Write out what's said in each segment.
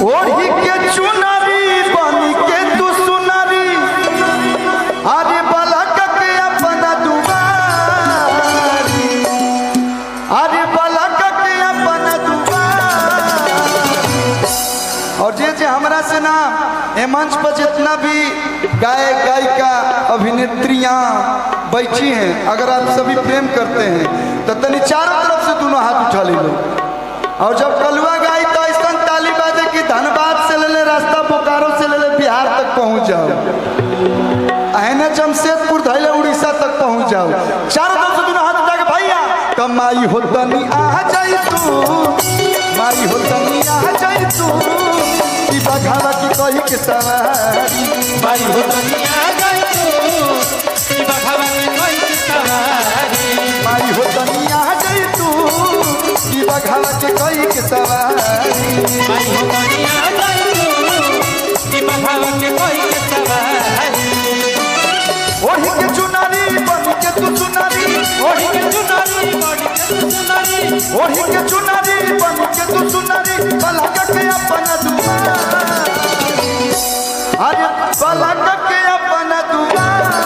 ओढ़ी के चुनरी बन के तू सुनरी अरे बलक के अपना दुआरी अरे बलक के अपना दुआरी। और जे हमरा से ना ए मंच पर जितना भी गायक गायिका अभिनेत्रियां बैठी हैं, अगर आप सभी प्रेम करते हैं तो तनी चारों तरफ से दोनों हाथ उठा लीजिए। और जब कलुआ गाई तो ऐसा ताली बाजे कि धनबाद से ले ले, रास्ता बोकारो से ले ले, बिहार तक पहुंच जाओ, अहने जमशेदपुर धैले उड़ीसा तक पहुंच जाओ। चारों तरफ से दोनों हाथ उठा के भैया कमाई हो तनी आ जाई तू, माई हो तनी आ जाई तू की बघावा की कही के सवारी। माई हो तनी आ जाई तू की बघावा की कही के सवारी। माई हो तनी आ जाई तू की बघावा के कही के सवारी। माई हो तनी आ जाई तू की बघावा के कही के सवारी। ओढ़ी के चुनरी बन के तू सुनरी, ओढ़ी के चुनरी बन के तू सुनरी, ओढ़ी के चुनरी बन के तू सुनरी बलक के अपना दुआरी अरे बलक के अपना दुआरी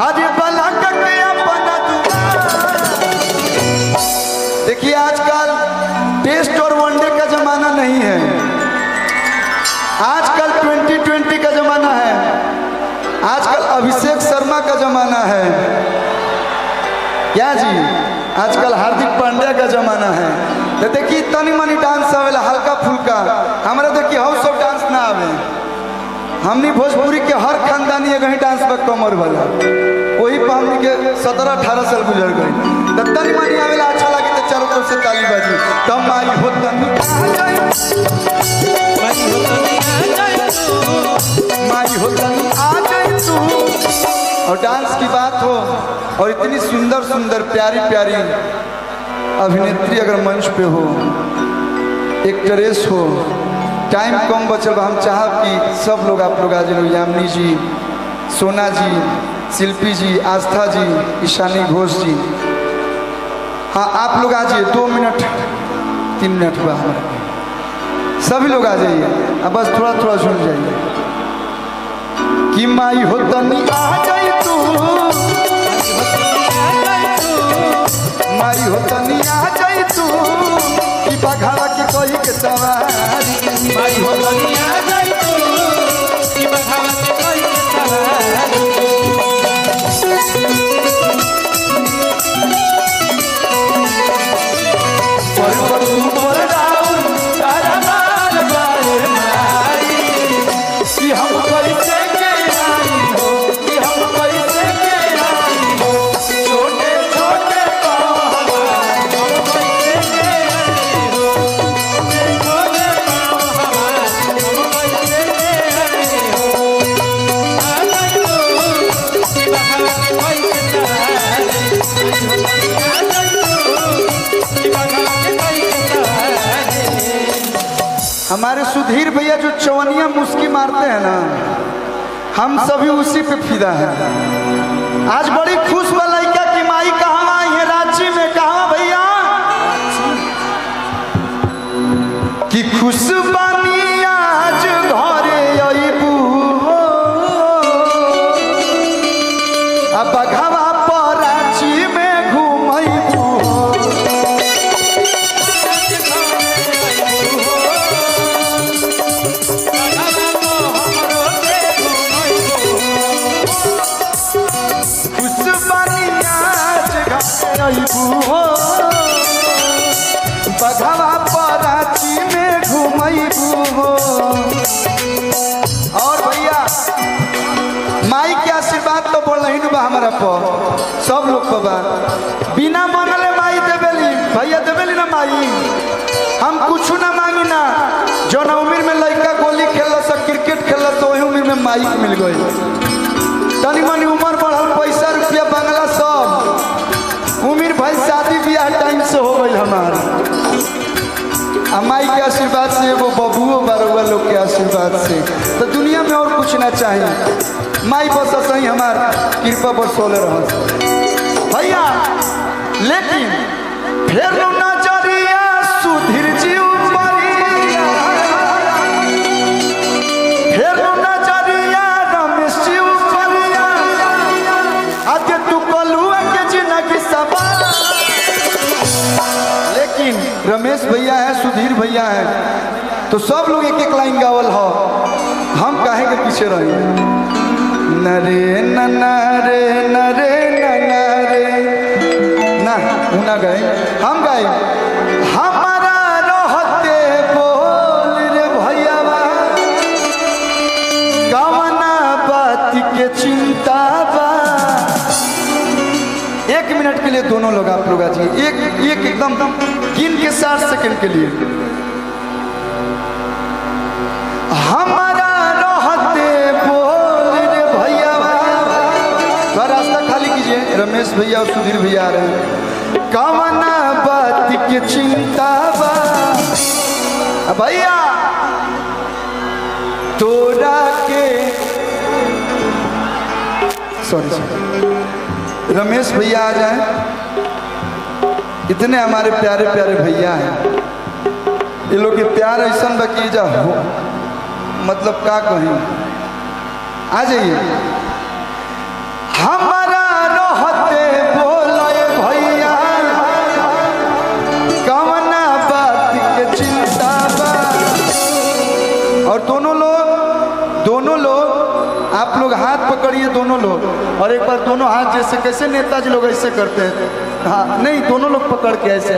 अरे बलक के अपना दुआरी। देखिए आजकल टेस्ट और वनडे का जमाना नहीं है, आजकल 2020 का जमाना है, आजकल अभिषेक शर्मा का जमाना है क्या जी, आजकल हार्दिक पांड्या का जमाना है। तो देखिए तनी मनी डांस आवेला हल्का फुल्का, हमारा देखिए हाउ सब डांस ना आवे। हमनी भोजपुरी के हर खानदानी कहीं डांस पर कमर वाला वही पर हमनी के 17-18 साल गुजर गई। तो तनी मनी आवेला अच्छा लगे तो चारों तरफ से ताली बाजी। तब माई हो तनी आ जाई, माई हो तनी आ जाई तू, माई हो तनी आ जाई तू। और डांस की बात हो और इतनी सुंदर सुंदर प्यारी प्यारी अभिनेत्री अगर मंच पे हो, एक्ट्रेस हो, टाइम कम बचल, हम चाहब कि सब लोग आप लोग आ जाए। यामिनी जी, सोना जी, शिल्पी जी, आस्था जी, ईशानी घोष जी, हाँ आप लोग आ जाइए। 2 मिनट 3 मिनट हुआ हमारा, सभी लोग आ जाइए। अब बस थोड़ा थोड़ा सुन जाइए कि माई हो तनी आ जाई तू, माई हो तनी आ जाई तू की बघावा के कही के सवारी। माई हो तनी आ जाई तू की बघावा के कही के सवारी। हमारे सुधीर भैया जो चवनिया मुस्की मारते हैं ना, हम सभी उसी पे फिदा है। आज बड़ी खुश बा लड़का की माई कहाँ आई है, रांची में। कहाँ भैया कि खुश बानी आज घरे अइबू हो, अब बघावा पर रांची में घूमइबू हो। बघावा पर रांची में घूमइबू हो। और भैया माई के आशीर्वाद तो बोलहिन बा हमारा पर, सब लोग को बा। बिना मांगले माई देवेली, भैया देवेली ना माई। हम कुछ ना मांगी ना, जो ना उम्र में लड़का गोली खेल क्रिकेट खेल तो वही उम्र में माई मिल गई। तनी मनी उम्र बढ़ल, पैसा रुपया बंगला सब उम्र भाई शादी ब्याह टाइम से हो गई हमारा। माई के आशीर्वाद से वो बबुओ बरुआ लोग के आशीर्वाद से तो दुनिया में और कुछ ना चाहिए। माई बस सही हमार कृपा बरसोले रह भैया। लेकिन फिर लोग रमेश भैया हैं, सुधीर भैया हैं, तो सब लोग एक एक लाइन गावल हो, हम काहे के पीछे रही। नरे नरे नरे नरे ना ना गए, हम गए हमारा रहते बोल रे भैया कवना बात के चिंता बा। 1 मिनट के लिए दोनों लोग आप लोग आ जाइए, एक एकदम गिन के 60 सेकंड के लिए। हमारा रहते बोल रे भैया, रास्ता खाली कीजिए, रमेश भैया और सुधीर भैया आ रहे हैं। कवना बात के चिंता बा भैया तोरा के, सॉरी रमेश भैया आ जाए। इतने हमारे प्यारे प्यारे भैया हैं, ये लोग के प्यार ऐसा बकी जा हो, मतलब क्या कहें, आ जाइए। हमारा रहते बोले भैया कवना बात के चिंता बा। और दोनों लोग आप लोग हाथ पकड़िए दोनों लोग, और एक बार दोनों हाथ जैसे कैसे नेताजी लोग ऐसे करते हैं, हाँ नहीं दोनों लोग पकड़ के ऐसे,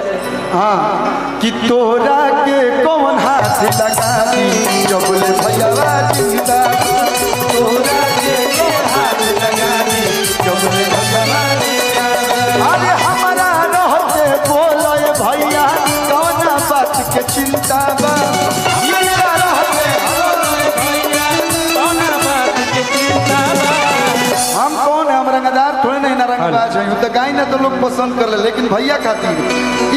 हाँ कि तोरा के कौन हाथ लगा दी जब बोले भैया जिंदा, तोरा के कौन हाथ लगा दी जब बोले भैया जिंदा। अरे हमारा रहते बोले भैया कौन बात के चिंता बा। हम कौन है, हम रंगदार थोड़े नहीं ना रंगबाज हैं, तो गाय ना तो लोग पसंद कर ले, लेकिन भैया खातिर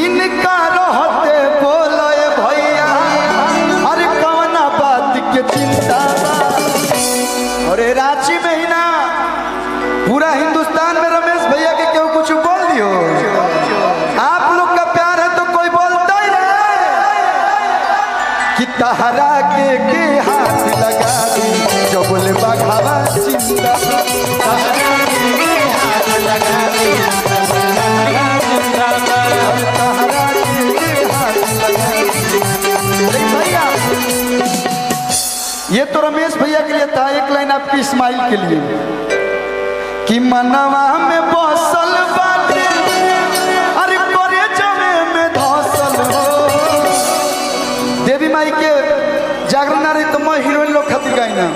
इनका रहते बोले भैया अरे कवना बात के चिंता बा। और रांची में ही ना पूरा हिंदुस्तान में रमेश भैया के क्यों कुछ बोल दियो, आप लोग का प्यार है तो कोई बोलता ही नहीं कि तहरा के हाथ लगा दी जो बोले बाघावा जिंदा, तहरा के हाथ लगा दी तहरा के हाथ लगा दी। भैया ये तो रमेश भैया के लिए था, एक लाइन आपकी इस्माइल के लिए कि मनवा में बसल बाटे अरे करे जमे में धसल हो। देवी माई के जागरण रही तो मैं हीरोइन लोग खातिर गाई ना,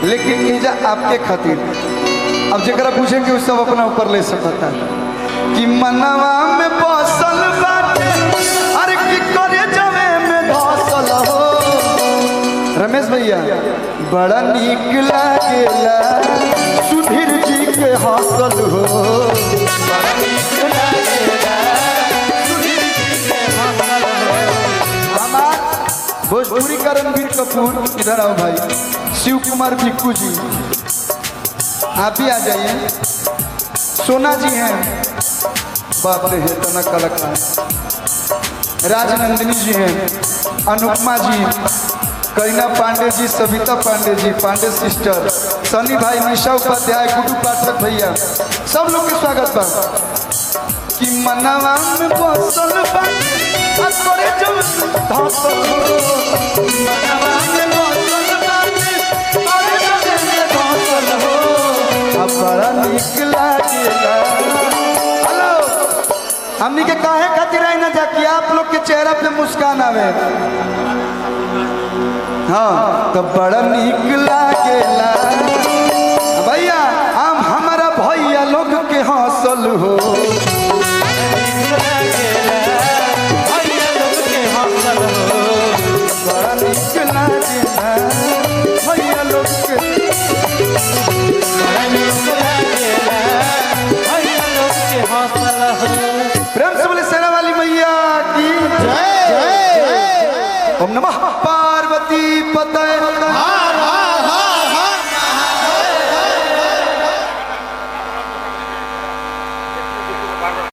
लेकिन ये आपके खातिर अब जरा पूछेंगे उस सब अपना ऊपर ले सकता है कि मनवा में बसल बाटे अरे की करे जमे में धसल हो। रमेश भैया बड़ा नीक लागेला सुधीर जी के हौसल हो, बड़ा नीक लागेला सुधीर जी के हौसल हो। हमार भोजपुरी का रणबीर कपूर इधर आओ भाई, शिव कुमार भिक्कू जी आप भी आ जाइए, सोना जी हैं, बाप रे है तना कलाकार, राजनंदिनी जी हैं, अनुपमा जी, करीना पांडे जी, सविता पांडे जी, पांडे सिस्टर, सनी भाई, निशा उपाध्याय, गुड्डू पाठक भैया, सब लोग के स्वागत बा। कि मनवा में बसल बा करे जब धसल हो, मनवा में बसल बा करे जब धसल हो, अब बड़ा नीक लागेला। हेलो हमनी के काहे खातिर आई ना जाके आप लोग के चेहरा पे मुस्कान आवे, हाँ तो बड़ा नीक लागेला भैया हम हमारा भैया लोग के हौसल हो, बड़ा नीक लागेला भैया लोग के, प्रेम से बोले सेना वाली मैया की जय। ओम नमः